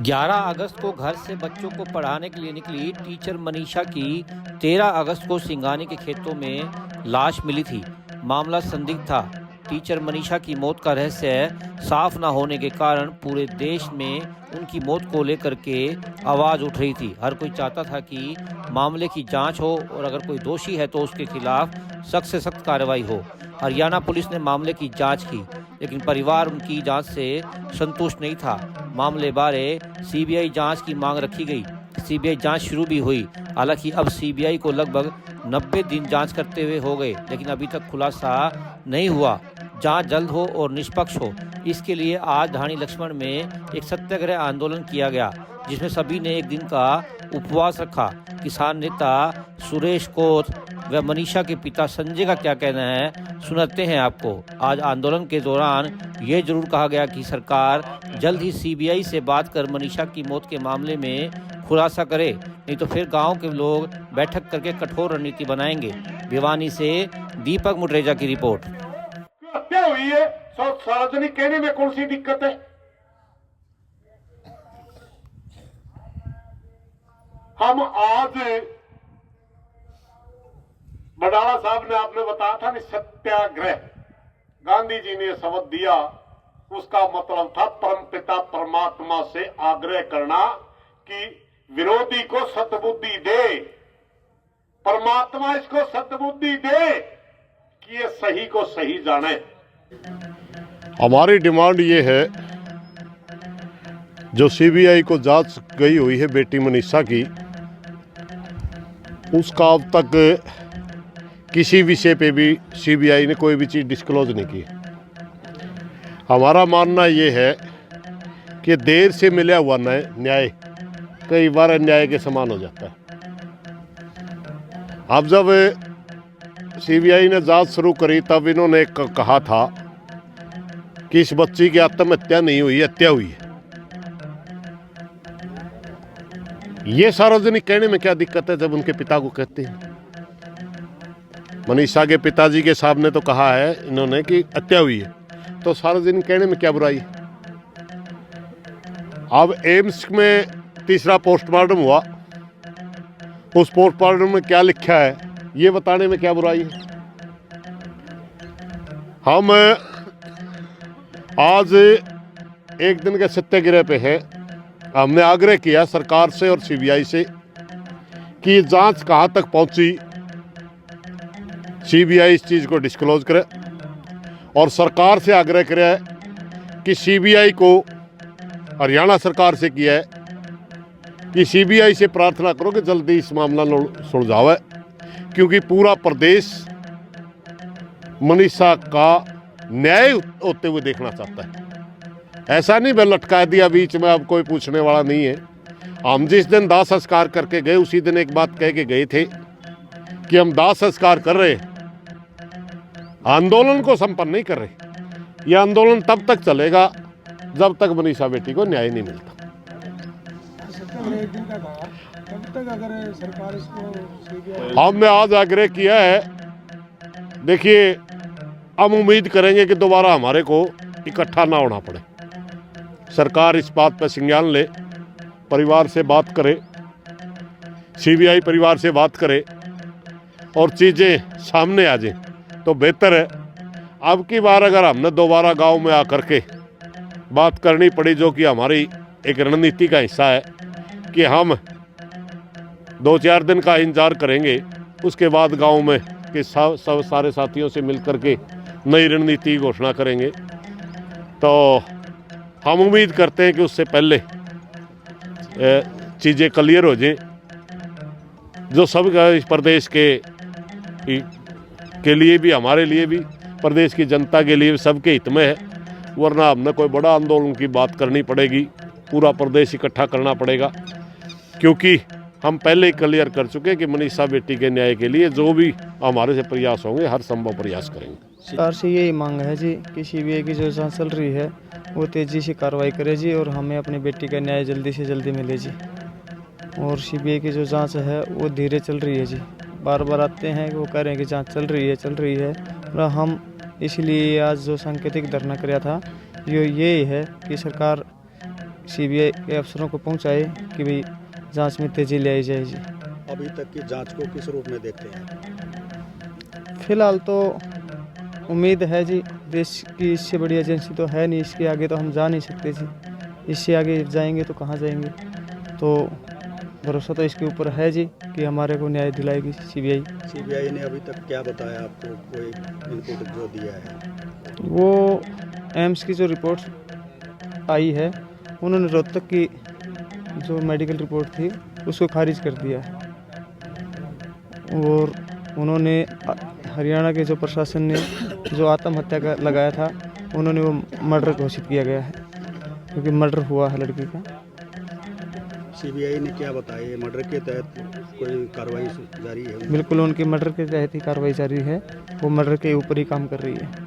11 अगस्त को घर से बच्चों को पढ़ाने के लिए निकली टीचर मनीषा की 13 अगस्त को सिंगानी के खेतों में लाश मिली थी। मामला संदिग्ध था। टीचर मनीषा की मौत का रहस्य साफ न होने के कारण पूरे देश में उनकी मौत को लेकर के आवाज़ उठ रही थी। हर कोई चाहता था कि मामले की जांच हो और अगर कोई दोषी है तो उसके खिलाफ सख्त से सख्त कार्रवाई हो। हरियाणा पुलिस ने मामले की जांच की, लेकिन परिवार उनकी जांच से संतुष्ट नहीं था। मामले बारे सीबीआई जांच की मांग रखी गई। सीबीआई जांच शुरू भी हुई। हालांकि अब सीबीआई को लगभग 90 दिन जांच करते हुए हो गए, लेकिन अभी तक खुलासा नहीं हुआ। जांच जल्द हो और निष्पक्ष हो, इसके लिए आज ढाणी लक्ष्मण में एक सत्याग्रह आंदोलन किया गया, जिसमें सभी ने एक दिन का उपवास रखा। किसान नेता सुरेश कोथ व मनीषा के पिता संजय का क्या कहना है, सुनाते हैं आपको। आज आंदोलन के दौरान ये जरूर कहा गया कि सरकार जल्द ही सीबीआई से बात कर मनीषा की मौत के मामले में खुलासा करे, नहीं तो फिर गांव के लोग बैठक करके कठोर रणनीति बनाएंगे। भिवानी से दीपक मुटरेजा की रिपोर्ट। हत्या हुई है, सार्वजनिक कहने में कौन सी दिक्कत है? हम आज बडाला साहब ने आपने बताया था नि सत्याग्रह, गांधी जी ने शब्द दिया, उसका मतलब था परमपिता परमात्मा से आग्रह करना कि विरोधी को सद्बुद्धि दे, परमात्मा इसको सद्बुद्धि दे कि ये सही को सही जाने। हमारी डिमांड ये है, जो सीबीआई को जांच गई हुई है बेटी मनीषा की, उसका अब तक किसी विषय पे भी सीबीआई ने कोई भी चीज़ डिस्क्लोज नहीं की। हमारा मानना ये है कि देर से मिला हुआ न्याय कई बार अन्याय के समान हो जाता है। अब जब सीबीआई ने जांच शुरू करी तब इन्होंने कहा था कि इस बच्ची की आत्महत्या नहीं हुई, हत्या हुई है। ये सार्वजनिक कहने में क्या दिक्कत है जब उनके पिता को कहते हैं? मनीषा के पिताजी के साहब ने तो कहा है इन्होंने कि हत्या हुई है, तो सार्वजनिक कहने में क्या बुराई है? अब एम्स में तीसरा पोस्टमार्टम हुआ, उस पोस्टमार्टम में क्या लिखा है ये बताने में क्या बुराई है? हम आज एक दिन के सत्याग्रह पे हैं। हमने आग्रह किया सरकार से और सीबीआई से कि जांच कहां तक पहुंची, सीबीआई इस चीज़ को डिस्क्लोज करे, और सरकार से आग्रह करे कि सीबीआई को, हरियाणा सरकार से किया है कि सीबीआई से प्रार्थना करो कि जल्दी इस मामला सुलझावे, क्योंकि पूरा प्रदेश मनीषा का न्याय होते हुए देखना चाहता है। ऐसा नहीं मैं लटका दिया बीच में, अब कोई पूछने वाला नहीं है। हम जिस दिन दाह संस्कार करके गए उसी दिन एक बात कह के गए थे कि हम दाह संस्कार कर रहे, आंदोलन को संपन्न नहीं कर रहे। यह आंदोलन तब तक चलेगा जब तक मनीषा बेटी को न्याय नहीं मिलता। हमने आज आग्रह किया है। देखिए, हम उम्मीद करेंगे कि दोबारा हमारे को इकट्ठा ना होना पड़े। सरकार इस बात पर संज्ञान ले, परिवार से बात करे, सीबीआई परिवार से बात करे और चीज़ें सामने आ जाए तो बेहतर है। अब की बार अगर हमने दोबारा गांव में आकर के बात करनी पड़ी, जो कि हमारी एक रणनीति का हिस्सा है कि हम 2-4 दिन का इंतजार करेंगे, उसके बाद गांव में के सारे साथियों से मिल करके नई रणनीति की घोषणा करेंगे। तो हम उम्मीद करते हैं कि उससे पहले चीज़ें क्लियर हो जाएं, जो सब इस प्रदेश के लिए भी, हमारे लिए भी, प्रदेश की जनता के लिए भी सबके हित में है। वरना हमने कोई बड़ा आंदोलन की बात करनी पड़ेगी, पूरा प्रदेश इकट्ठा करना पड़ेगा, क्योंकि हम पहले ही क्लियर कर चुके हैं कि मनीषा बेटी के न्याय के लिए जो भी हमारे से प्रयास होंगे, हर संभव प्रयास करेंगे। सरकार से यही मांग है जी कि सीबीआई की जो जांच चल रही है वो तेज़ी से कार्रवाई करे जी, और हमें अपनी बेटी का न्याय जल्दी से जल्दी मिले जी। और सीबीआई की जो जांच है वो धीरे चल रही है जी। बार बार आते हैं कि वो कह रहे हैं कि जांच चल रही है। और हम इसलिए आज जो सांकेतिक धरना कराया था, ये यही है कि सरकार सीबीआई के अफसरों को पहुंचाए कि भाई जांच में तेजी ले आई जाए जी। अभी तक की जांच को किस रूप में देखते हैं? फिलहाल तो उम्मीद है जी, देश की इससे बड़ी एजेंसी तो है नहीं, इसके आगे तो हम जा नहीं सकते जी। इससे आगे जाएंगे तो कहाँ जाएंगे, तो भरोसा तो इसके ऊपर है जी कि हमारे को न्याय दिलाएगी सीबीआई। सीबीआई ने अभी तक क्या बताया आपको, कोई इनपुट जो दिया है? वो एम्स की जो रिपोर्ट आई है, उन्होंने रोहतक की जो मेडिकल रिपोर्ट थी उसको खारिज कर दिया है, और उन्होंने हरियाणा के जो प्रशासन ने जो आत्महत्या का लगाया था, उन्होंने वो मर्डर घोषित किया गया है, क्योंकि मर्डर हुआ है लड़की का। सीबीआई ने क्या बताया, मर्डर के तहत कोई कार्रवाई जारी है? बिल्कुल उनकी मर्डर के तहत ही कार्रवाई जारी है, वो मर्डर के ऊपर ही काम कर रही है।